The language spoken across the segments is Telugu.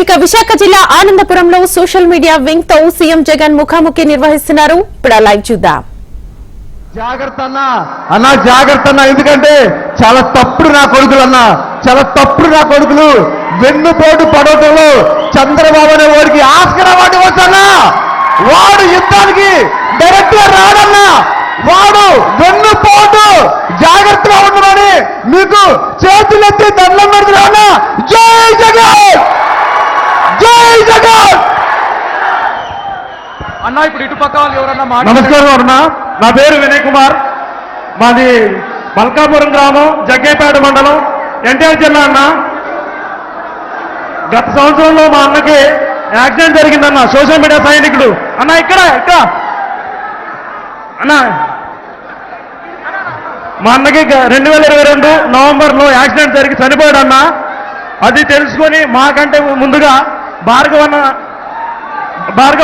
ఇక విశాఖ జిల్లా ఆనందపురంలో సోషల్ మీడియా వింగ్ తో సీఎం జగన్ ముఖాముఖి నిర్వహిస్తున్నారు. ఇప్పుడు లైవ్ చూద్దాం. జాగ్రత్త అన్నా జాగ్రత్త అన్నా, ఎందుకంటే చాలా తప్పుడు నా కొడుకులు అన్నా, చాలా తప్పుడు నా కొడుకులు. వెన్నుపోటు పడవటంలో చంద్రబాబు అనే వాడికి ఆస్కర్ అవార్డు వచ్చన్నా, వాడు యుద్ధానికి డైరెక్ట్ గా రాడన్నా, వాడు వెన్నుపోటు. జాగ్రత్తగా ఉండమని మీకు చేతులెత్తి దండం పెడుతున్నా. జై జగన్, జై జగన్ అన్నా. ఇప్పుడు ఇటుపక్క వాళ్ళు ఎవరన్నా నమస్కారం అన్నా, నా పేరు వినయ్ కుమార్, మాది మల్కాపురం గ్రామం, జగ్గేపేట మండలం, ఎన్టీఆర్ జిల్లా అన్న. గత సంవత్సరంలో మా అన్నకి యాక్సిడెంట్ జరిగిందన్న. సోషల్ మీడియా సైనికుడు అన్న, ఇక్కడ అన్న మా అన్నకి 2022 నవంబర్లో యాక్సిడెంట్ జరిగి చనిపోయాడన్న. అది తెలుసుకొని మాకంటే ముందుగా భార్గవ్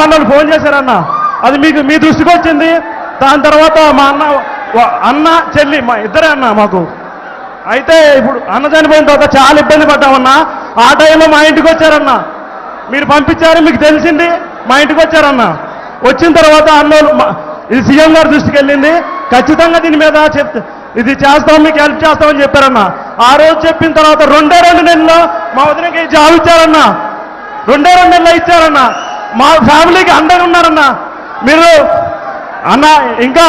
అన్నలు ఫోన్ చేశారన్న. అది మీ దృష్టికి వచ్చింది. దాని తర్వాత మా అన్న చెల్లి మా ఇద్దరే అన్న మాకు. అయితే ఇప్పుడు అన్న చనిపోయిన తర్వాత చాలా ఇబ్బంది పడ్డామన్నా. ఆ టైంలో మా ఇంటికి వచ్చారన్న, మీరు పంపించారు, మీకు తెలిసింది, మా ఇంటికి వచ్చారన్న. వచ్చిన తర్వాత అన్నోళ్ళు ఇది సీఎం గారి దృష్టికి వెళ్ళింది. ఖచ్చితంగా దీని మీద ఇది చేస్తాం, మీకు హెల్ప్ చేస్తామని చెప్పారన్న. ఆ రోజు చెప్పిన తర్వాత 2 నెలల్లో మా వదినకి జాబ్ ఇచ్చారన్న. 2 నెలల్లో ఇచ్చారన్న. మా ఫ్యామిలీకి అండగా ఉన్నారన్న మీరు అన్న. ఇంకా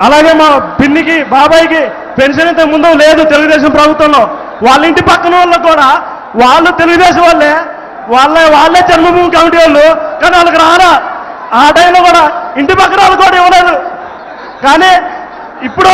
అలాగే మా పిన్నికి బాబాయికి పెన్షన్ ఇంత ముందు లేదు తెలుగుదేశం ప్రభుత్వంలో. వాళ్ళ ఇంటి పక్కన వాళ్ళు కూడా వాళ్ళు తెలుగుదేశం వాళ్ళే జన్మభూమి కమిటీ వాళ్ళు, కానీ వాళ్ళకి రారా. ఆ టైంలో కూడా ఇంటి పక్కన వాళ్ళు కూడా ఇవ్వలేదు. కానీ ఇప్పుడు